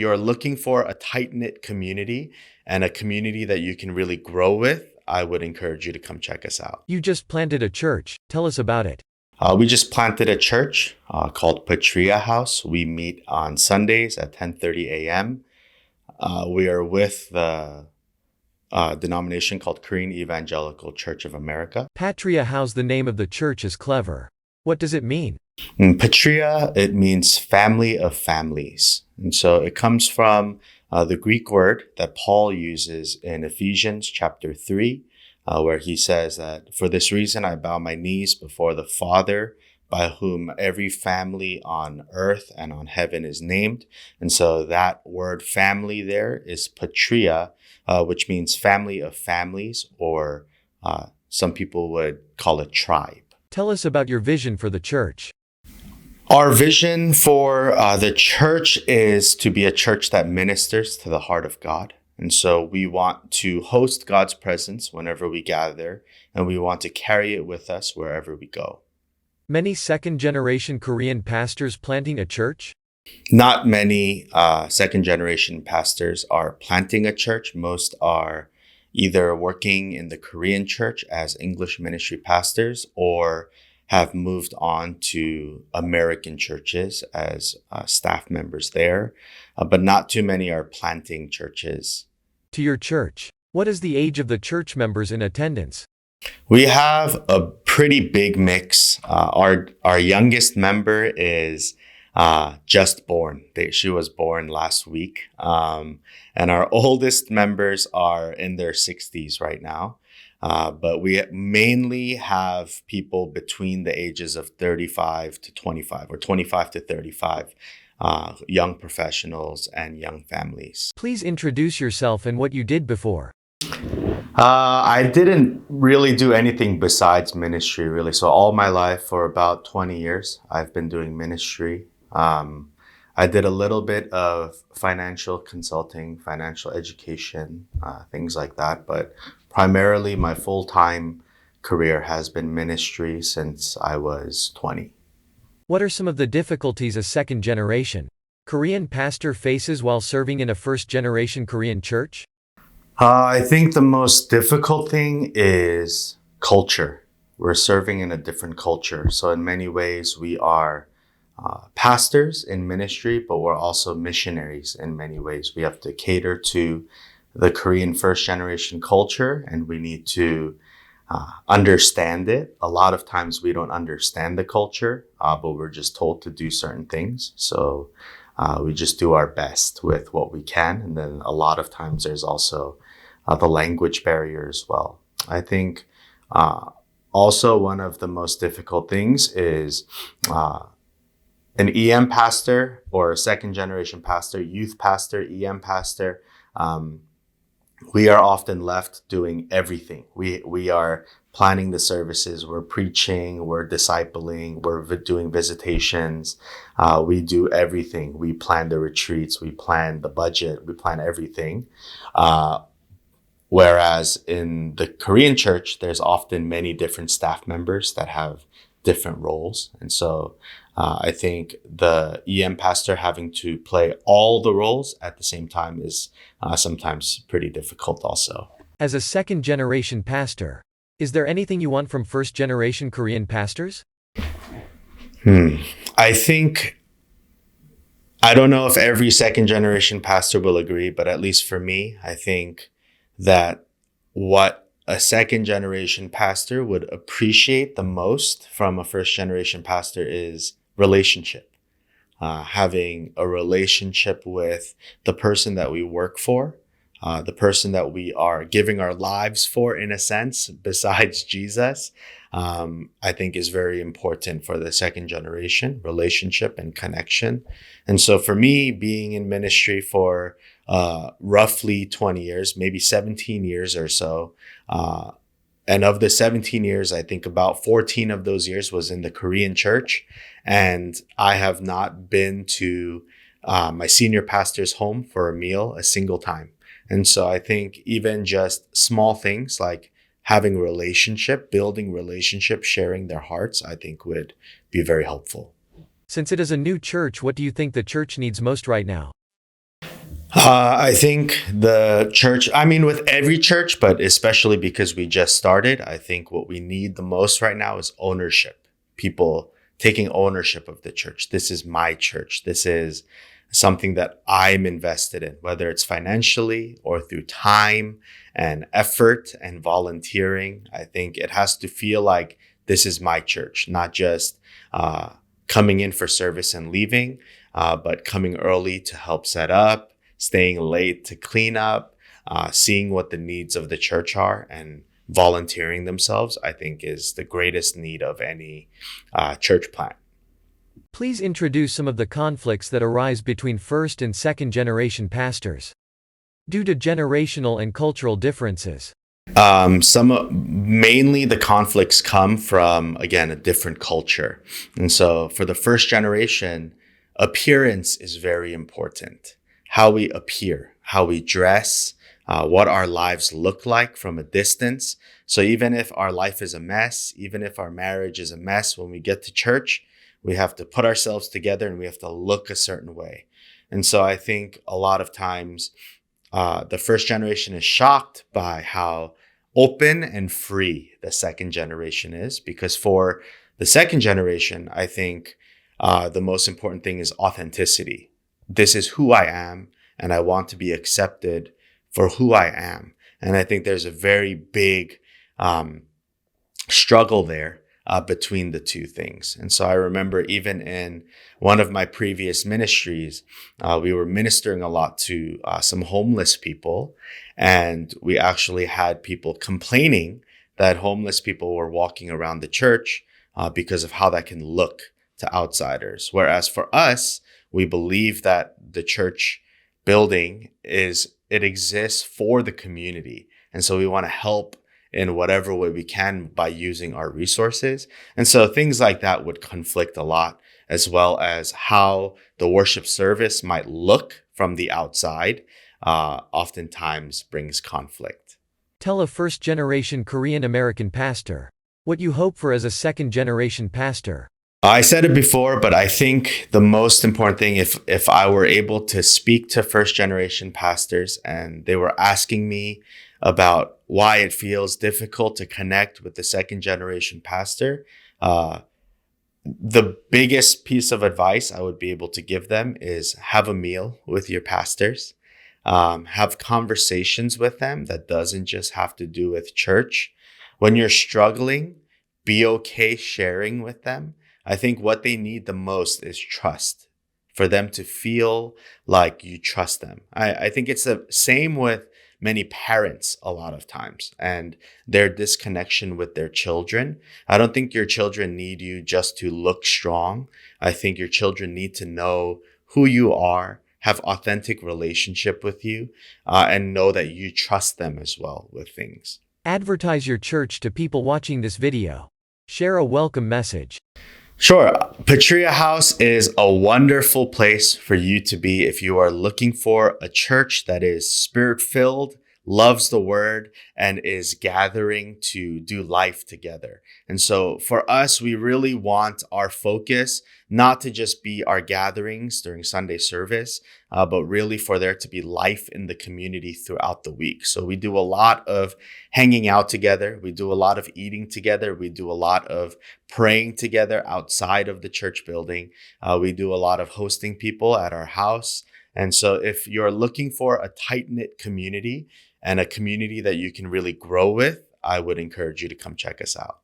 you're looking for a tight-knit community and a community that you can really grow with, I would encourage you to come check us out. You just planted a church. Tell us about it. We just planted a church called PATRIA House. We meet on Sundays at 10:30 a.m. We are with the denomination called Korean Evangelical Church of America. PATRIA House, the name of the church is clever. What does it mean? Patria, it means family of families. And so it comes from the Greek word that Paul uses in Ephesians chapter 3, where he says that, "For this reason I bow my knees before the Father, by whom every family on earth and on heaven is named." And so that word family there is patria, which means family of families, or some people would call it tribe. Tell us about your vision for the church. Our vision for the church is to be a church that ministers to the heart of God. And so we want to host God's presence whenever we gather, and we want to carry it with us wherever we go. Many second-generation Korean pastors planting a church? Not many second-generation pastors are planting a church. Most are either working in the Korean church as English ministry pastors or have moved on to American churches as staff members there. But not too many are planting churches. To your church, what is the age of the church members in attendance? We have a pretty big mix. Our youngest member is just born. She was born last week. And our oldest members are in their 60s right now. But we mainly have people between the ages of 35 to 25 or 25 to 35, young professionals and young families. Please introduce yourself and what you did before. I didn't really do anything besides ministry, really. So all my life, for about 20 years, I've been doing ministry. I did a little bit of financial consulting, financial education, things like that. But primarily, my full-time career has been ministry since I was 20. What are some of the difficulties a second-generation Korean pastor faces while serving in a first-generation Korean church? I think the most difficult thing is culture. We're serving in a different culture. So in many ways, we are pastors in ministry, but we're also missionaries in many ways. We have to cater to the Korean first generation culture, and we need to understand it. A lot of times we don't understand the culture, but we're just told to do certain things. So we just do our best with what we can. And then a lot of times there's also the language barrier as well. I think also one of the most difficult things is an EM pastor or a second generation pastor, youth pastor, EM pastor. We are often left doing everything. We are planning the services, we're preaching, we're discipling, we're doing visitations. We do everything. We plan the retreats, we plan the budget, we plan everything. Whereas in the Korean church, there's often many different staff members that have different roles. And so I think the EM pastor having to play all the roles at the same time is sometimes pretty difficult also. As a second-generation pastor, is there anything you want from first-generation Korean pastors? I don't know if every second-generation pastor will agree, but at least for me, I think that what a second-generation pastor would appreciate the most from a first-generation pastor is relationship. Having a relationship with the person that we work for, the person that we are giving our lives for, in a sense, besides Jesus, I think is very important for the second generation, relationship and connection. And so for me, being in ministry for roughly 20 years, maybe 17 years or so, and of the 17 years, I think about 14 of those years was in the Korean church. And I have not been to my senior pastor's home for a meal a single time. And so I think even just small things like having a relationship, building relationships, sharing their hearts, I think would be very helpful. Since it is a new church, what do you think the church needs most right now? I think the church, with every church, but especially because we just started, I think what we need the most right now is ownership. People taking ownership of the church. This is my church. This is something that I'm invested in, whether it's financially or through time and effort and volunteering. I think it has to feel like this is my church, not just coming in for service and leaving, but coming early to help set up, staying late to clean up, seeing what the needs of the church are, and volunteering themselves, I think is the greatest need of any church plant. Please introduce some of the conflicts that arise between first and second generation pastors due to generational and cultural differences. Mainly the conflicts come from, again, a different culture. And so for the first generation, appearance is very important. How we appear, how we dress, what our lives look like from a distance. So even if our life is a mess, even if our marriage is a mess, when we get to church, we have to put ourselves together and we have to look a certain way. And so I think a lot of times the first generation is shocked by how open and free the second generation is, because for the second generation, I think the most important thing is authenticity. This is who I am, and I want to be accepted for who I am. And I think there's a very big struggle there between the two things. And so I remember even in one of my previous ministries, we were ministering a lot to some homeless people. And we actually had people complaining that homeless people were walking around the church because of how that can look to outsiders. Whereas for us, we believe that the church building it exists for the community. And so we want to help in whatever way we can by using our resources. And so things like that would conflict a lot, as well as how the worship service might look from the outside, oftentimes brings conflict. Tell a first-generation Korean American pastor what you hope for as a second-generation pastor. I said it before, but I think the most important thing, if I were able to speak to first generation pastors and they were asking me about why it feels difficult to connect with the second generation pastor, the biggest piece of advice I would be able to give them is have a meal with your pastors, have conversations with them that doesn't just have to do with church. When you're struggling, be okay sharing with them. I think what they need the most is trust, for them to feel like you trust them. I think it's the same with many parents a lot of times and their disconnection with their children. I don't think your children need you just to look strong. I think your children need to know who you are, have authentic relationship with you, and know that you trust them as well with things. Advertise your church to people watching this video. Share a welcome message. Sure. PATRIA House is a wonderful place for you to be if you are looking for a church that is spirit-filled, loves the word, and is gathering to do life together. And so for us, we really want our focus not to just be our gatherings during Sunday service, but really for there to be life in the community throughout the week. So we do a lot of hanging out together. We do a lot of eating together. We do a lot of praying together outside of the church building. We do a lot of hosting people at our house. And so if you're looking for a tight-knit community and a community that you can really grow with, I would encourage you to come check us out.